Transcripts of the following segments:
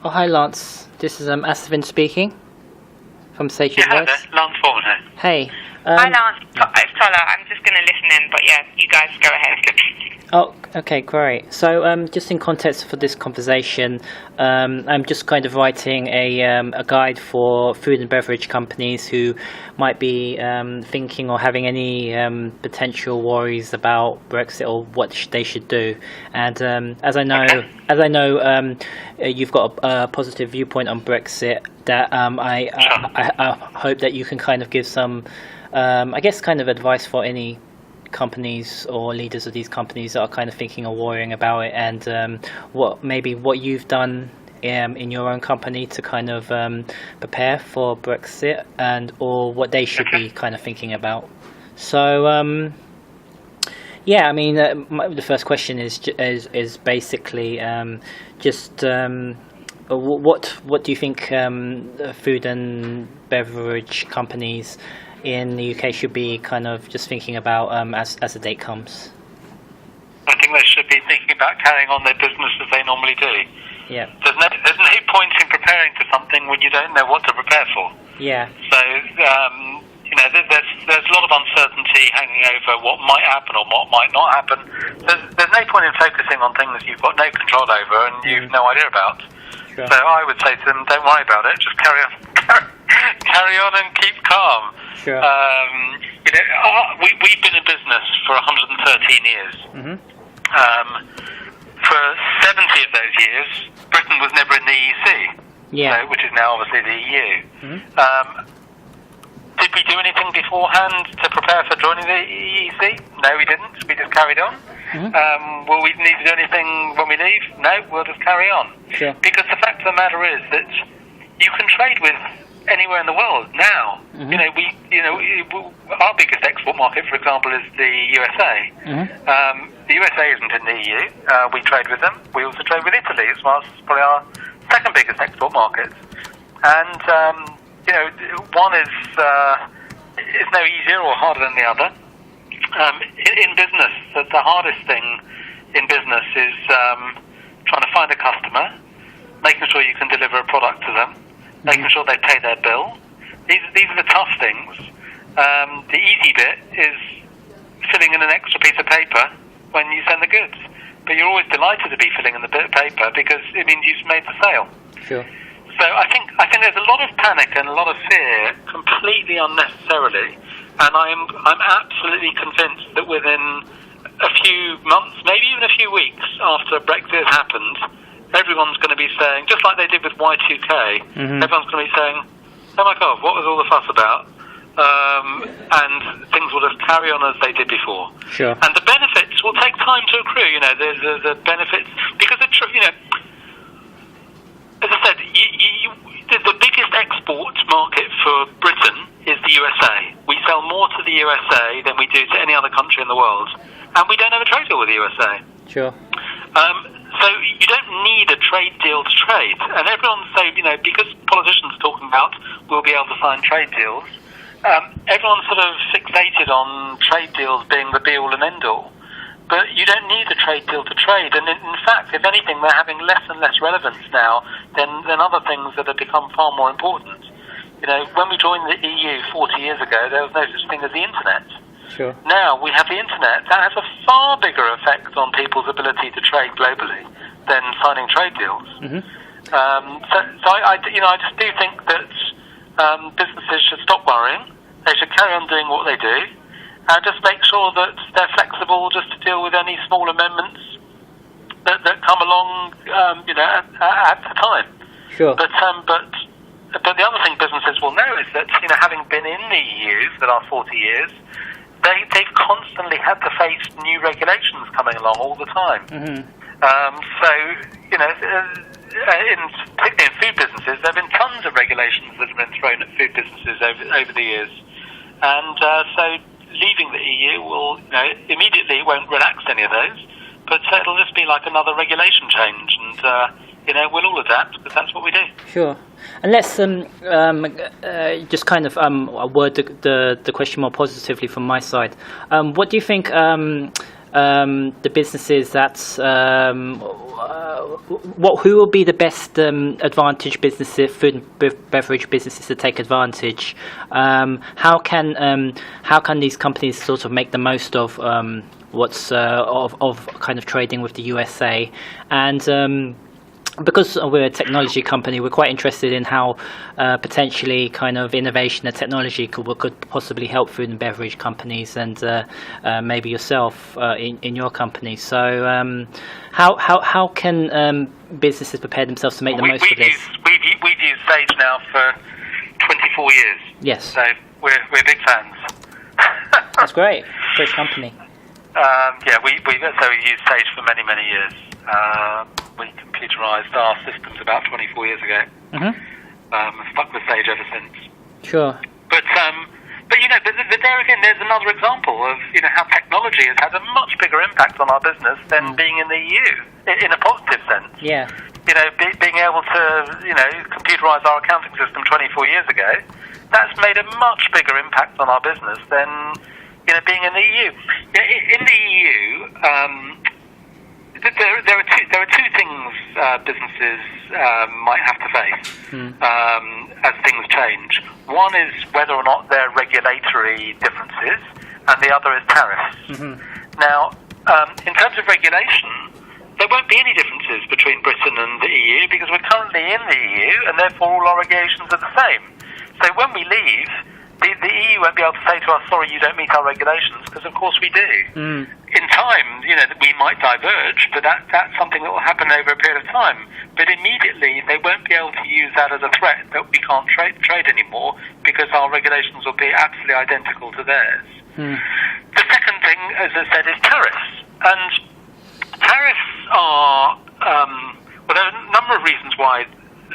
Oh, hi, Lance. This is Asvin speaking from Sage Yeah, hello Advice. there. Lance Forman here. Hey. Hi, Lance. It's Tola. I'm just going to listen in, but yeah, you guys go ahead. Oh, okay, great. So, just in context for this conversation, I'm just kind of writing a guide for food and beverage companies who might be thinking or having any potential worries about Brexit or what they should do. And as I know, you've got a positive viewpoint on Brexit. That I hope that you can kind of give some, I guess, kind of advice for any companies or leaders of these companies that are kind of thinking or worrying about it, and what you've done in your own company to kind of prepare for Brexit, and or what they should be kind of thinking about. So yeah, I mean, the first question is basically just what do you think food and beverage companies in the UK should be kind of just thinking about as the date comes? I think they should be thinking about carrying on their business as they normally do. Yeah. There's no point in preparing for something when you don't know what to prepare for. Yeah. So, there's a lot of uncertainty hanging over what might happen or what might not happen. There's no point in focusing on things you've got no control over and you've no idea about. Sure. So I would say to them, don't worry about it, just carry on. Carry on and keep calm. Sure. We've been in business for 113 years. Mm-hmm. For 70 of those years, Britain was never in the EEC, which is now obviously the EU. Mm-hmm. Did we do anything beforehand to prepare for joining the EEC? No, we didn't. We just carried on. Mm-hmm. Will we need to do anything when we leave? No, we'll just carry on. Sure. Because the fact of the matter is that you can trade with anywhere in the world now. Mm-hmm. Our biggest export market, for example, is the USA. Mm-hmm. The USA isn't in the EU. We trade with them. We also trade with Italy as well. It's probably our second biggest export market. And one is no easier or harder than the other. In business, the hardest thing in business is trying to find a customer, making sure you can deliver a product to them, making sure they pay their bill. These are the tough things. The easy bit is filling in an extra piece of paper when you send the goods. But you're always delighted to be filling in the bit of paper because it means you've made the sale. Sure. So I think there's a lot of panic and a lot of fear completely unnecessarily, and I'm absolutely convinced that within a few months, maybe even a few weeks after Brexit has happened, everyone's going to be saying, just like they did with Y2K, everyone's going to be saying, oh my God, what was all the fuss about? And things will just carry on as they did before. Sure. And the benefits will take time to accrue. The benefits, because as I said, the biggest export market for Britain is the USA. We sell more to the USA than we do to any other country in the world, and we don't have a trade deal with the USA. Sure. So you don't need a trade deal to trade. And everyone's saying, because politicians are talking about we'll be able to sign trade deals, everyone's sort of fixated on trade deals being the be-all and end-all. But you don't need a trade deal to trade. And in fact, if anything, they're having less and less relevance now than other things that have become far more important. When we joined the EU 40 years ago, there was no such thing as the Internet. Sure. Now we have the Internet. That has a far bigger effect on people's ability to trade globally than signing trade deals. Mm-hmm. So I just do think that businesses should stop worrying. They should carry on doing what they do, and just make sure that they're flexible just to deal with any small amendments that come along, at the time. Sure. But the other thing businesses will know is that, having been in the EU for the last 40 years, they've constantly had to face new regulations coming along all the time. Mm-hmm. Particularly in food businesses, there have been tons of regulations that have been thrown at food businesses over the years. And so leaving the EU will, immediately won't relax any of those, but it'll just be like another regulation change, and we'll all adapt because that's what we do. Sure. And let's just kind of word the question more positively from my side. What do you think the businesses that who will be the best advantage businesses, food and beverage businesses, to take advantage? How can these companies sort of make the most of what's of kind of trading with the USA? And because we're a technology company, we're quite interested in how potentially kind of innovation and technology could possibly help food and beverage companies, and maybe yourself in your company. So how can businesses prepare themselves to make the most of this? We've used Sage now for 24 years. Yes. So we're big fans. That's great. Great company. Yeah, we've used Sage for many years. We computerized our systems about 24 years ago. Stuck with Sage ever since. Sure. But there again, there's another example of how technology has had a much bigger impact on our business than being in the EU in a positive sense. Yeah. Being able to computerize our accounting system 24 years ago, that's made a much bigger impact on our business than being in the EU. In the EU, there are two things businesses might have to face as things change. One is whether or not there are regulatory differences, and the other is tariffs. Now, in terms of regulation, there won't be any differences between Britain and the EU because we're currently in the EU, and therefore all our regulations are the same. So when we leave, the EU won't be able to say to us, sorry, you don't meet our regulations, because of course we do. In time, we might diverge, but that's something that will happen over a period of time. But immediately, they won't be able to use that as a threat that we can't trade anymore, because our regulations will be absolutely identical to theirs. The second thing, as I said, is tariffs. And tariffs are, there are a number of reasons why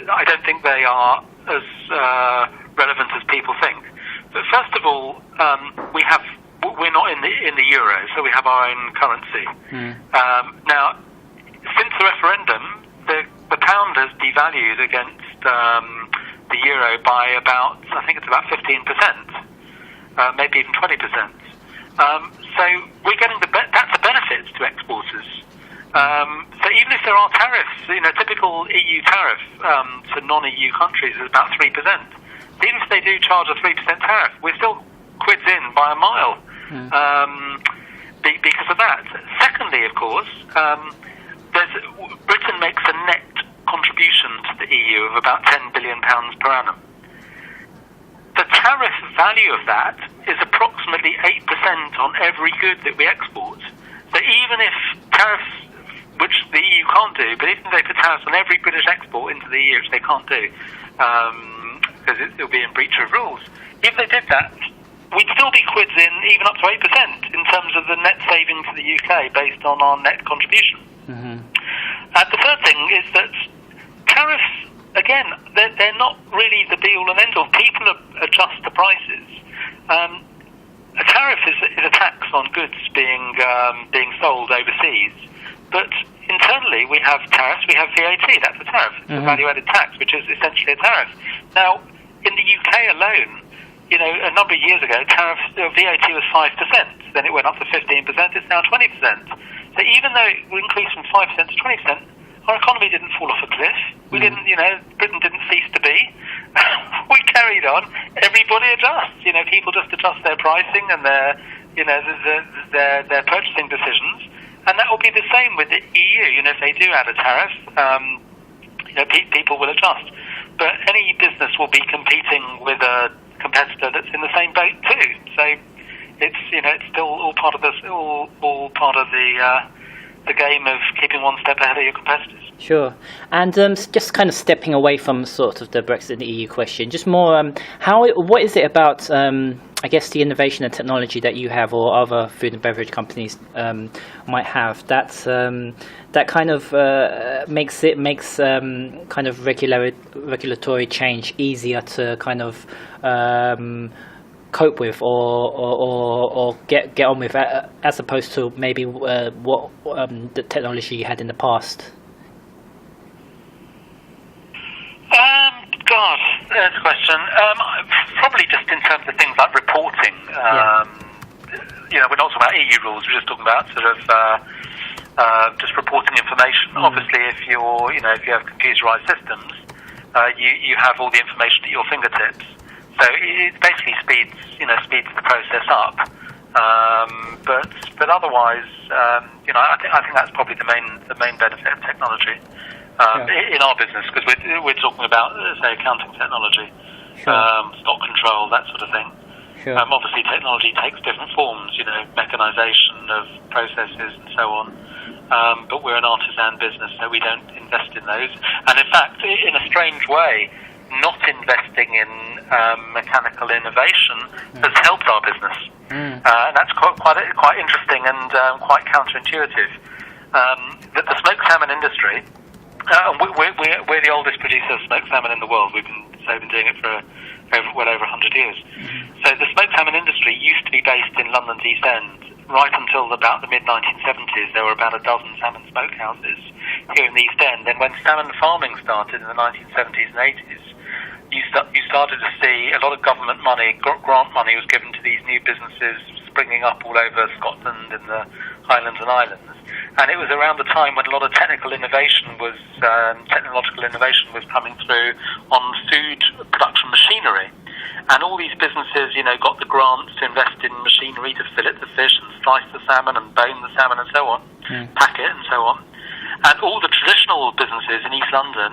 I don't think they are as relevant as people think. But first of all, we're not in the euro, so we have our own currency. Now, since the referendum, the pound has devalued against the euro by about 15%, maybe even 20%. So we're getting that's a benefit to exporters. So even if there are tariffs, typical EU tariff to non-EU countries is about 3%. Even if they do charge a 3% tariff, we're still quids in by a mile because of that. Secondly, of course, Britain makes a net contribution to the EU of about £10 billion per annum. The tariff value of that is approximately 8% on every good that we export. So even if tariffs, which the EU can't do, but even if they put tariffs on every British export into the EU, which they can't do, because it'll be in breach of rules. If they did that, we'd still be quids in even up to 8% in terms of the net saving to the UK based on our net contribution. The third thing is that tariffs, again, they're not really the be-all and end-all. People adjust the prices. A tariff is a tax on goods being sold overseas, but internally we have tariffs, we have VAT, that's a tariff, it's a value-added tax, which is essentially a tariff. Now, in the UK alone, a number of years ago, VAT was 5%, then it went up to 15%, it's now 20%. So even though it increased from 5% to 20%, our economy didn't fall off a cliff. We didn't, Britain didn't cease to be. We carried on. Everybody adjusts. People just adjust their pricing and their purchasing decisions. And that will be the same with the EU. If they do add a tariff, people will adjust. But any business will be competing with a competitor that's in the same boat too. So it's still all part of all part of the game of keeping one step ahead of your competitors. Sure. And just kind of stepping away from sort of the Brexit and the EU question, just more, what is it about, I guess, the innovation and technology that you have or other food and beverage companies might have that kind of makes kind of regulatory change easier to kind of cope with or get on with, as opposed to maybe what the technology you had in the past? That's a question. Probably just in terms of things like reporting. we're not talking about EU rules. We're just talking about sort of just reporting information. Obviously, if you have computerized systems, you have all the information at your fingertips. So it basically speeds the process up. But otherwise, I think that's probably the main benefit of technology in our business, because we're talking about, say, accounting technology, stock control, that sort of thing. Sure. Obviously, technology takes different forms, mechanization of processes and so on. But we're an artisan business, so we don't invest in those. And in fact, in a strange way, not investing in mechanical innovation has helped our business. And that's quite interesting and quite counterintuitive. The smoked salmon industry, we're the oldest producer of smoked salmon in the world. We've been doing it for well over 100 years. So the smoked salmon industry used to be based in London's East End. Right until about the mid-1970s, there were about a dozen salmon smokehouses here in the East End. Then when salmon farming started in the 1970s and 80s, you started to see a lot of government money, grant money was given to these new businesses springing up all over Scotland and the Highlands and Islands. And it was around the time when a lot of technological innovation was coming through on food production machinery. And all these businesses, got the grants to invest in machinery to fillet the fish and slice the salmon and bone the salmon and so on, pack it and so on. And all the traditional businesses in East London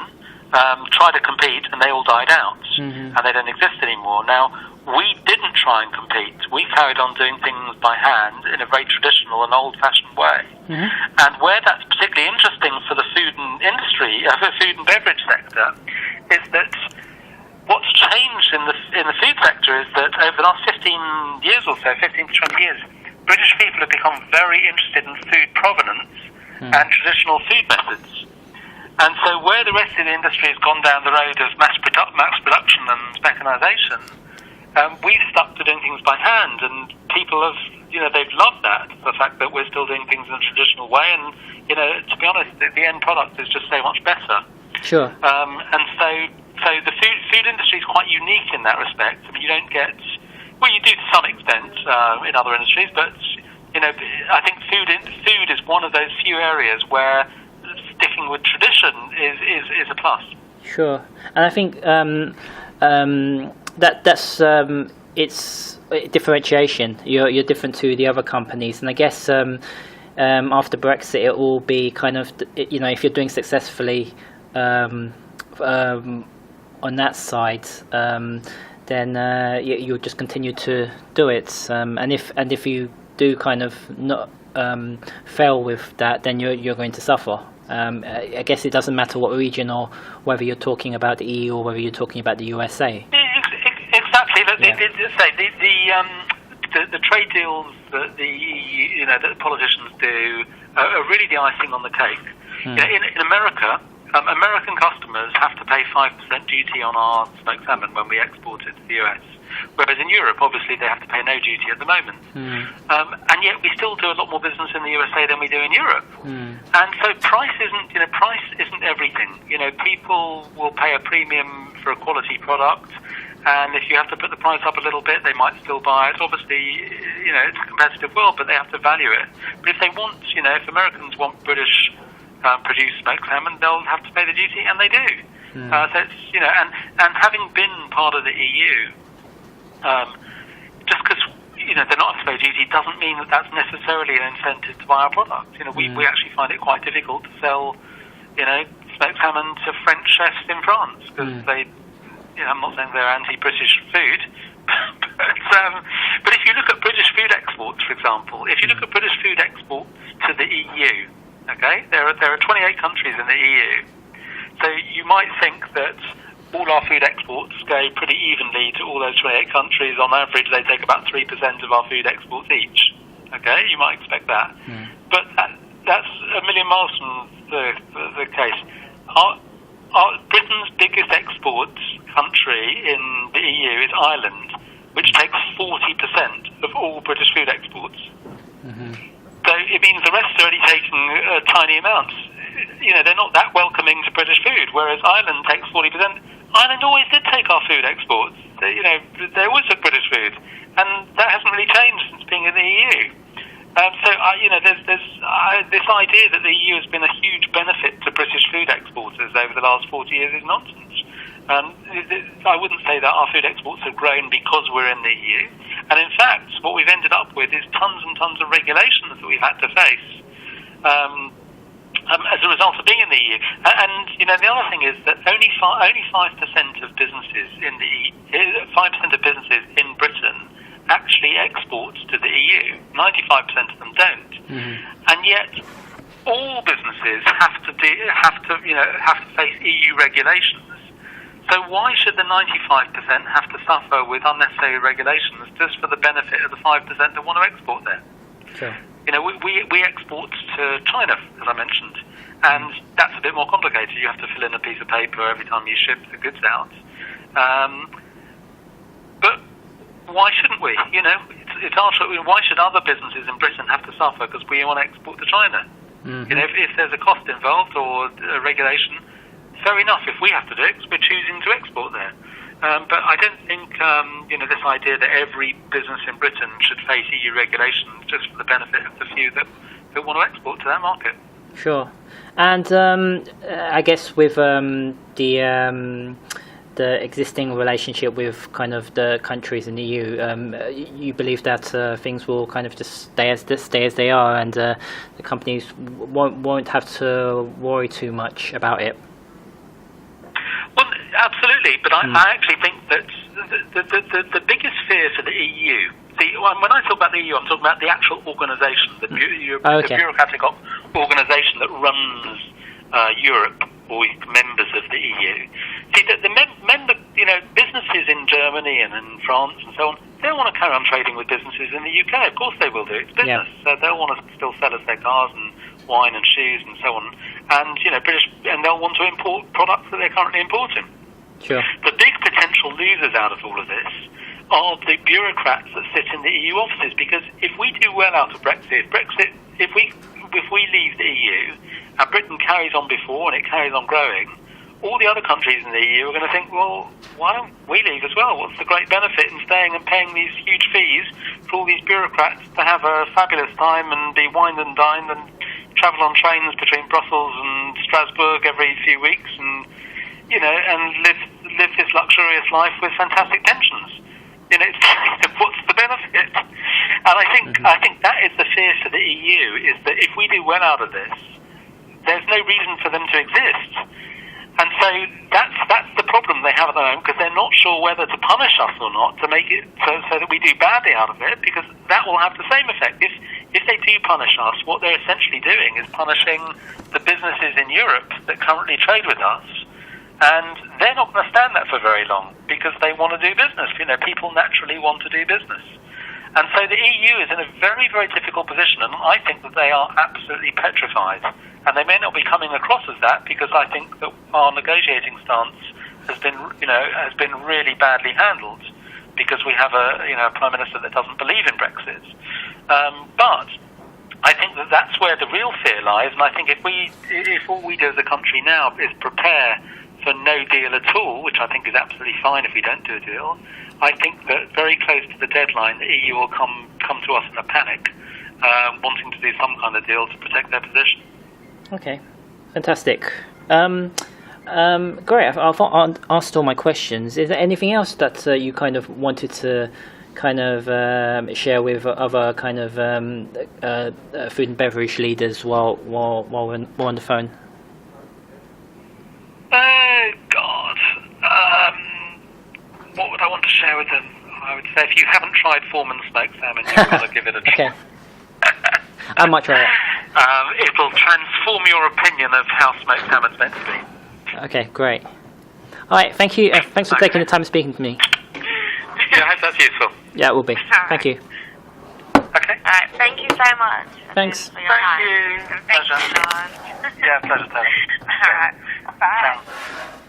tried to compete, and they all died out, and they don't exist anymore. Now, we didn't try and compete. We carried on doing things by hand in a very traditional and old-fashioned way. And where that's particularly interesting for the food and beverage sector is that what's changed in the food sector is that over the last 15 years or so, 15 to 20 years, British people have become very interested in food provenance and traditional food methods. And so where the rest of the industry has gone down the road of mass production and mechanisation, we've stuck to doing things by hand, and people have, they've loved that, the fact that we're still doing things in a traditional way, and, to be honest, the end product is just so much better. Sure. And so the food industry is quite unique in that respect. I mean, you don't get, well, you do to some extent in other industries, but I think food is one of those few areas where sticking with tradition is a plus. Sure, and I think that's it's differentiation. You're different to the other companies, and I guess after Brexit, it will be kind of if you're doing successfully on that side, then you'll just continue to do it. And if you do kind of not fail with that, then you're going to suffer. I guess it doesn't matter what region or whether you're talking about the EU or whether you're talking about the USA. Exactly. The trade deals that that the politicians do are really the icing on the cake. In America, American customers have to pay 5% duty on our smoked salmon when we export it to the US. Whereas in Europe, obviously, they have to pay no duty at the moment. And yet we still do a lot more business in the USA than we do in Europe. And so price isn't everything. People will pay a premium for a quality product, and if you have to put the price up a little bit, they might still buy it. Obviously, it's a competitive world, but they have to value it. But if they want, if Americans want British produced smoked salmon, they'll have to pay the duty, and they do. So it's, and having been part of the EU, just because they're not to pay duty doesn't mean that that's necessarily an incentive to buy our product. We actually find it quite difficult to sell, smoked salmon to French chefs in France because they. I'm not saying they're anti-British food, but if you look at British food exports, for example, if you look at British food exports to the EU, okay, there are 28 countries in the EU, so you might think that all our food exports go pretty evenly to all those 28 countries. On average, they take about 3% of our food exports each. Okay, you might expect that, but that's a million miles from the case. Britain's biggest export country in the EU is Ireland, which takes 40% of all British food exports. So it means the rest are only taking tiny amounts. They're not that welcoming to British food, whereas Ireland takes 40%. Ireland always did take our food exports. they always took British food, and that hasn't really changed since being in the EU. There's this idea that the EU has been a huge benefit to British food exporters over the last 40 years is nonsense. I wouldn't say that our food exports have grown because we're in the EU. And in fact, what we've ended up with is tons and tons of regulations that we've had to face as a result of being in the EU. And the other thing is that only 5% of businesses in the 5% of businesses in Britain actually export to the EU. 95% of them don't. And yet, all businesses have to face EU regulations. So why should the 95% have to suffer with unnecessary regulations just for the benefit of the 5% that want to export there? Sure. We export to China, as I mentioned, and that's a bit more complicated. You have to fill in a piece of paper every time you ship the goods out. But why shouldn't we? It's our choice. Why should other businesses in Britain have to suffer because we want to export to China? If there's a cost involved or a regulation, fair enough. If we have to do it, we're choosing to export there. But I don't think this idea that every business in Britain should face EU regulations just for the benefit of the few that want to export to that market. Sure. And I guess with the existing relationship with kind of the countries in the EU, you believe that things will kind of just stay as they are, and the companies won't have to worry too much about it. Well, absolutely, but I actually think that the biggest fear for the EU. When I talk about the EU, I'm talking about the actual organisation, the bureaucratic organisation that runs Europe, or members of the EU. See, the businesses in Germany and in France and so on, they don't want to carry on trading with businesses in the UK. Of course they will do. It's business. Yeah. So they'll want to still sell us their cars and wine and shoes and so on. And, and they'll want to import products that they're currently importing. Sure. The big potential losers out of all of this are the bureaucrats that sit in the EU offices, because if we do well out of Brexit, if we leave the EU and Britain carries on before and it carries on growing, all the other countries in the EU are going to think, well, why don't we leave as well? What's the great benefit in staying and paying these huge fees for all these bureaucrats to have a fabulous time and be wined and dined and travel on trains between Brussels and Strasbourg every few weeks and live this luxurious life with fantastic pensions? What's the benefit? And I think that is the fear for the EU, is that if we do well out of this, there's no reason for them to exist. And so that's the problem they have at the moment, because they're not sure whether to punish us or not, to make it so that we do badly out of it, because that will have the same effect. If they do punish us, what they're essentially doing is punishing the businesses in Europe that currently trade with us. And they're not going to stand that for very long, because they want to do business. People naturally want to do business. And so the EU is in a very, very difficult position, and I think that they are absolutely petrified. And they may not be coming across as that, because I think that our negotiating stance has been really badly handled, because we have a Prime Minister that doesn't believe in Brexit. But I think that that's where the real fear lies, and I think if all we do as a country now is prepare for no deal at all, which I think is absolutely fine if we don't do a deal, I think that very close to the deadline, the EU will come to us in a panic, wanting to do some kind of deal to protect their position. Okay, fantastic. Great. I've asked all my questions. Is there anything else that you kind of wanted to kind of share with other kind of food and beverage leaders while we're on the phone? Oh, God. What would I want to share with them? I would say if you haven't tried Forman smoked salmon, you've got to give it a try. Okay. I might try it. It'll transform your opinion of how smoked salmon's meant to be. Okay, great. All right, thank you. Thanks for taking the time speaking to me. Yeah, I hope that's useful. Yeah, it will be. Thank you. Okay. All right, thank you so much. Thanthanks. For your time. Thank you. Thank you, Pleasure. Sean. Yeah, pleasure, Taylor. All right, bye. Ciao.